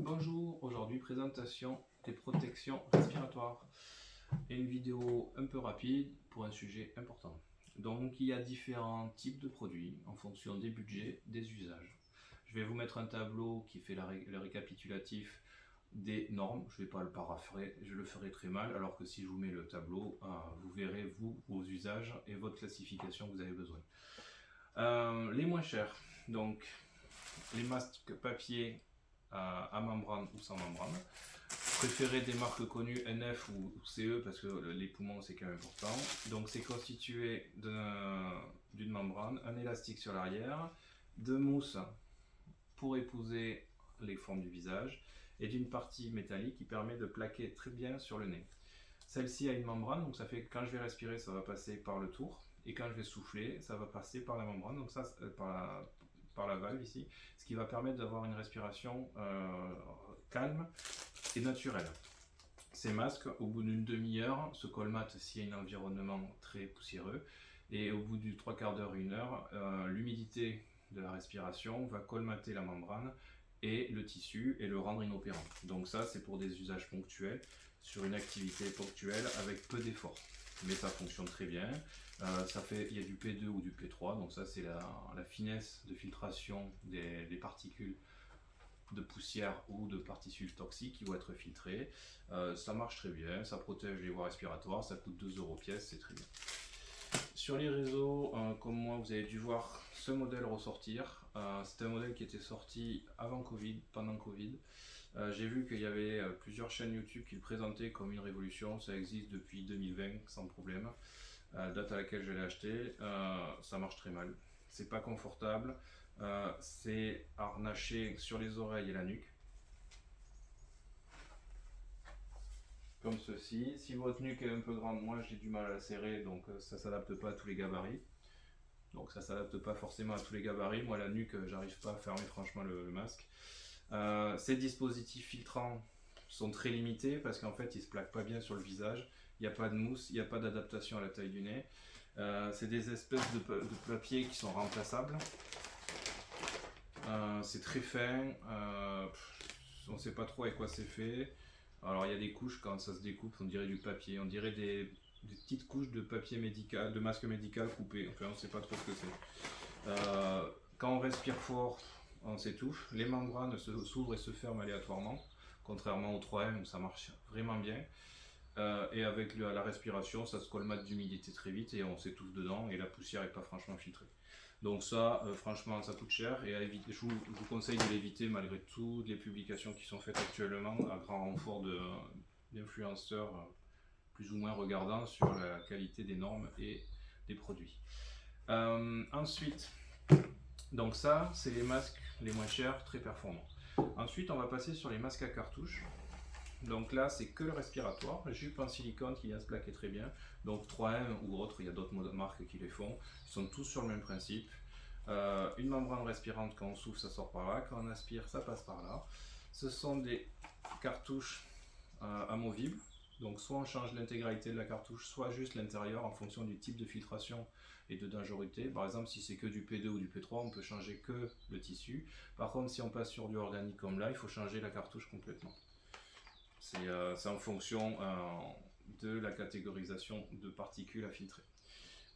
Bonjour, aujourd'hui présentation des protections respiratoires et une vidéo un peu rapide pour un sujet important. Donc il y a différents types de produits en fonction des budgets, des usages. Je vais vous mettre un tableau qui fait le récapitulatif des normes. Je ne vais pas le paraphrer, je le ferai très mal, alors que si je vous mets le tableau, vous verrez vos usages et votre classification que vous avez besoin. Les moins chers, donc les masques papier à membrane ou sans membrane. Préférez des marques connues NF ou CE parce que les poumons c'est quand même important. Donc c'est constitué d'une membrane, un élastique sur l'arrière, de mousse pour épouser les formes du visage et d'une partie métallique qui permet de plaquer très bien sur le nez. Celle-ci a une membrane, donc ça fait que quand je vais respirer ça va passer par le tour et quand je vais souffler ça va passer par la membrane, donc ça par la valve ici, ce qui va permettre d'avoir une respiration calme et naturelle. Ces masques, au bout d'une demi-heure, se colmatent s'il y a un environnement très poussiéreux, et au bout du 3/4 d'heure, 1 heure, l'humidité de la respiration va colmater la membrane et le tissu et le rendre inopérant. Donc ça, c'est pour des usages ponctuels, sur une activité ponctuelle avec peu d'efforts. Mais ça fonctionne très bien. Il y a du P2 ou du P3, donc ça c'est la finesse de filtration des particules de poussière ou de particules toxiques qui vont être filtrées. Ça marche très bien, ça protège les voies respiratoires, ça coûte 2 € pièce, c'est très bien. Sur les réseaux, comme moi, vous avez dû voir ce modèle ressortir. C'est un modèle qui était sorti avant Covid, pendant Covid. J'ai vu qu'il y avait plusieurs chaînes YouTube qui le présentaient comme une révolution. Ça existe depuis 2020 sans problème. Date à laquelle je l'ai acheté. Ça marche très mal. C'est pas confortable. C'est harnaché sur les oreilles et la nuque. Comme ceci. Si votre nuque est un peu grande, moi j'ai du mal à la serrer, donc ça s'adapte pas à tous les gabarits. Donc ça s'adapte pas forcément à tous les gabarits. Moi la nuque, j'arrive pas à fermer franchement le masque. Ces dispositifs filtrants sont très limités parce qu'en fait ils se plaquent pas bien sur le visage. Il n'y a pas de mousse, il n'y a pas d'adaptation à la taille du nez. C'est des espèces de papier qui sont remplaçables. C'est très fin. On ne sait pas trop avec quoi c'est fait. Alors il y a des couches, quand ça se découpe, on dirait du papier. On dirait des petites couches de papier médical, de masque médical coupé. Enfin, on ne sait pas trop ce que c'est. Quand on respire fort, on s'étouffe. Les membranes s'ouvrent et se ferment aléatoirement, contrairement au 3M où ça marche vraiment bien. Et avec la respiration, ça se colmate d'humidité très vite et on s'étouffe dedans et la poussière n'est pas franchement filtrée. Donc ça, franchement, ça coûte cher et je vous conseille de l'éviter malgré toutes les publications qui sont faites actuellement à grand renfort d'influenceurs plus ou moins regardants sur la qualité des normes et des produits. Ensuite, donc ça, c'est les masques les moins chers, très performants. Ensuite, on va passer sur les masques à cartouche. Donc là, c'est que le respiratoire, jupe en silicone qui vient se plaquer très bien. Donc 3M ou autres, il y a d'autres marques qui les font. Ils sont tous sur le même principe. Une membrane respirante, quand on souffle, ça sort par là. Quand on aspire, ça passe par là. Ce sont des cartouches amovibles. Donc soit on change l'intégralité de la cartouche, soit juste l'intérieur en fonction du type de filtration et de dangerosité. Par exemple, si c'est que du P2 ou du P3, on peut changer que le tissu. Par contre, si on passe sur du organique comme là, il faut changer la cartouche complètement. C'est en fonction de la catégorisation de particules à filtrer.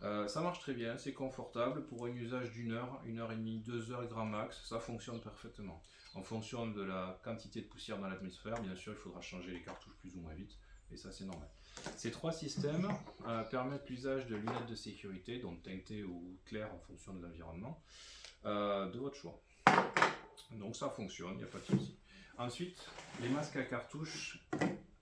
Ça marche très bien, c'est confortable pour un usage d'1 heure, 1 heure et demie, 2 heures grand max, ça fonctionne parfaitement. En fonction de la quantité de poussière dans l'atmosphère, bien sûr, il faudra changer les cartouches plus ou moins vite, et ça c'est normal. Ces 3 systèmes permettent l'usage de lunettes de sécurité, donc teintées ou claires en fonction de l'environnement, de votre choix. Donc ça fonctionne, il n'y a pas de souci. Ensuite, les masques à cartouches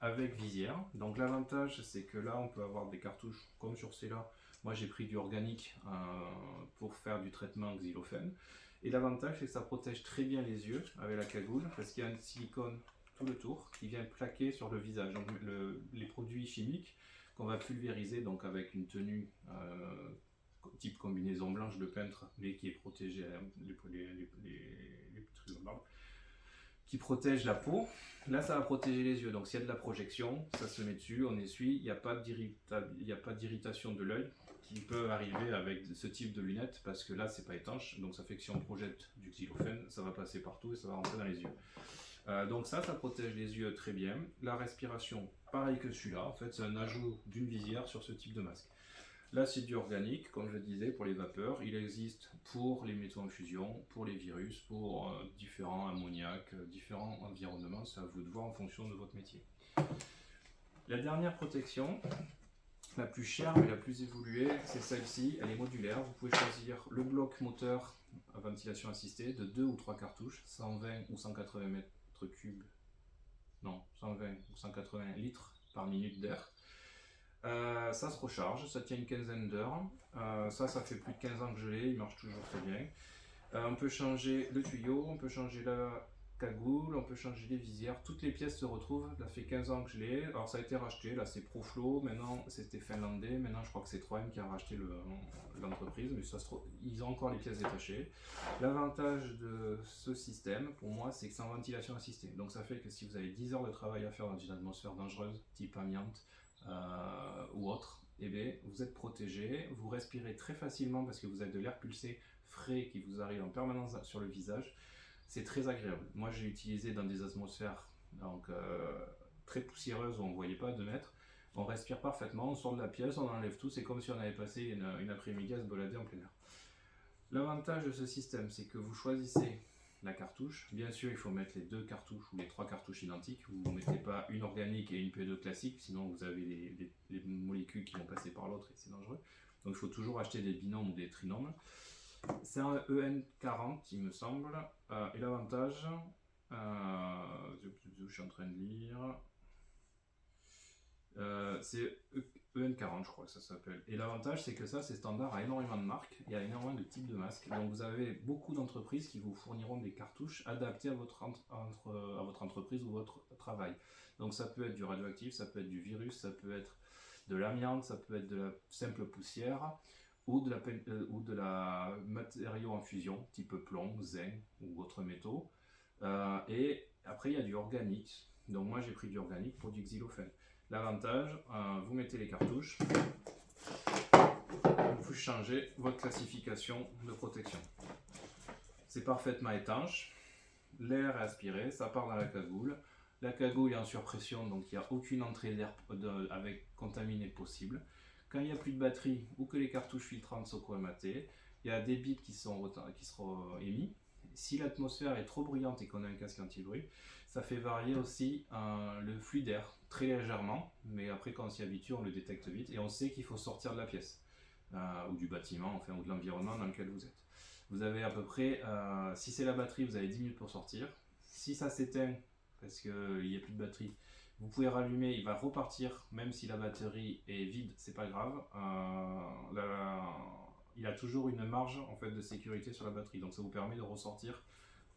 avec visière. Donc l'avantage, c'est que là, on peut avoir des cartouches comme sur celle-là. Moi, j'ai pris du organique pour faire du traitement xylophène. Et l'avantage, c'est que ça protège très bien les yeux avec la cagoule, parce qu'il y a un silicone tout le tour qui vient plaquer sur le visage. Donc les produits chimiques qu'on va pulvériser, donc avec une tenue type combinaison blanche de peintre, mais qui est protégée, qui protège la peau. Là, ça va protéger les yeux. Donc, s'il y a de la projection, ça se met dessus, on essuie. Il n'y a pas d'irritation de l'œil qui peut arriver avec ce type de lunettes parce que là, c'est pas étanche. Donc, ça fait que si on projette du xylophène, ça va passer partout et ça va rentrer dans les yeux. Donc ça protège les yeux très bien. La respiration, pareil que celui-là, en fait c'est un ajout d'une visière sur ce type de masque. Là c'est du organique, comme je le disais, pour les vapeurs. Il existe pour les métaux en fusion, pour les virus, pour différents ammoniaques, différents environnements. C'est à vous de voir en fonction de votre métier. La dernière protection, la plus chère mais la plus évoluée, c'est celle-ci. Elle est modulaire. Vous pouvez choisir le bloc moteur à ventilation assistée de 2 ou 3 cartouches, 120 ou 180 mètres cubes, non, 120 ou 180 litres par minute d'air. Ça se recharge, ça tient une quinzaine d'heures. Ça fait plus de 15 ans que je l'ai, il marche toujours très bien. On peut changer le tuyau, on peut changer la cagoule, on peut changer les visières, toutes les pièces se retrouvent. Ça fait 15 ans que je l'ai. Alors ça a été racheté, là c'est Proflow, maintenant c'était finlandais, maintenant je crois que c'est 3M qui a racheté l'entreprise, mais ils ont encore les pièces détachées. L'avantage de ce système, pour moi, c'est que c'est en ventilation assistée. Donc ça fait que si vous avez 10 heures de travail à faire dans une atmosphère dangereuse, type amiante ou autre, eh bien, vous êtes protégé, vous respirez très facilement parce que vous avez de l'air pulsé frais qui vous arrive en permanence sur le visage. C'est très agréable. Moi, j'ai utilisé dans des atmosphères très poussiéreuses où on ne voyait pas 2 mètres. On respire parfaitement, on sort de la pièce, on enlève tout. C'est comme si on avait passé une après-midi à se balader en plein air. L'avantage de ce système, c'est que vous choisissez la cartouche. Bien sûr, il faut mettre les 2 cartouches ou les 3 cartouches identiques. Vous ne mettez pas une organique et une PE2 classique, sinon vous avez les molécules qui vont passer par l'autre et c'est dangereux. Donc il faut toujours acheter des binômes ou des trinômes. C'est un EN40, il me semble. Et l'avantage, je suis en train de lire, c'est EN40, je crois que ça s'appelle. Et l'avantage, c'est que ça, c'est standard à énormément de marques. Il y a énormément de types de masques. Donc vous avez beaucoup d'entreprises qui vous fourniront des cartouches adaptées à votre entreprise ou votre travail. Donc ça peut être du radioactif, ça peut être du virus, ça peut être de l'amiante, ça peut être de la simple poussière ou de la matériaux en fusion, type plomb, zinc ou autres métaux. Et après, il y a du organique. Donc moi, j'ai pris du organique pour du xylophène. L'avantage, vous mettez les cartouches, vous changez votre classification de protection. C'est parfaitement étanche, l'air est aspiré, ça part dans la cagoule. La cagoule est en surpression, donc il n'y a aucune entrée d'air avec contaminé possible. Quand il n'y a plus de batterie ou que les cartouches filtrantes sont colmatées, il y a des bits qui seront émis. Si l'atmosphère est trop bruyante et qu'on a un casque anti-bruit, ça fait varier aussi le flux d'air très légèrement, mais après quand on s'y habitue, on le détecte vite et on sait qu'il faut sortir de la pièce ou du bâtiment, enfin, ou de l'environnement dans lequel vous êtes. Vous avez à peu près, si c'est la batterie, vous avez 10 minutes pour sortir. Si ça s'éteint parce qu'il n'y a plus de batterie, vous pouvez rallumer, il va repartir, même si la batterie est vide, c'est pas grave. Il a toujours une marge en fait, de sécurité sur la batterie, donc ça vous permet de ressortir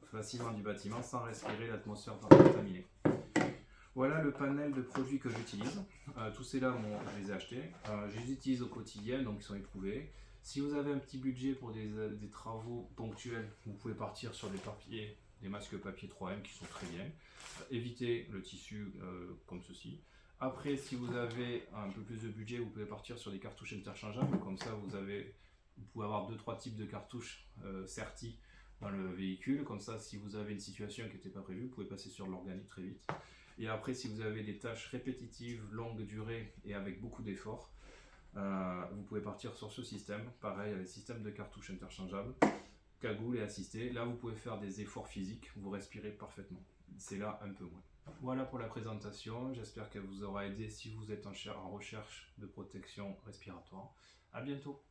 facilement du bâtiment sans respirer l'atmosphère contaminée. Voilà le panel de produits que j'utilise. Tous ceux-là, je les ai achetés. Je les utilise au quotidien, donc ils sont éprouvés. Si vous avez un petit budget pour des travaux ponctuels, vous pouvez partir sur des masques papier 3M qui sont très bien. Évitez le tissu comme ceci. Après, si vous avez un peu plus de budget, vous pouvez partir sur des cartouches interchangeables. Comme ça, vous pouvez avoir 2-3 types de cartouches serties dans le véhicule. Comme ça, si vous avez une situation qui n'était pas prévue, vous pouvez passer sur l'organique très vite. Et après, si vous avez des tâches répétitives, longue durée et avec beaucoup d'efforts, vous pouvez partir sur ce système. Pareil, avec système de cartouches interchangeables, cagoule et assisté. Là, vous pouvez faire des efforts physiques, vous respirez parfaitement. C'est là un peu moins. Voilà pour la présentation. J'espère qu'elle vous aura aidé si vous êtes en recherche de protection respiratoire. À bientôt.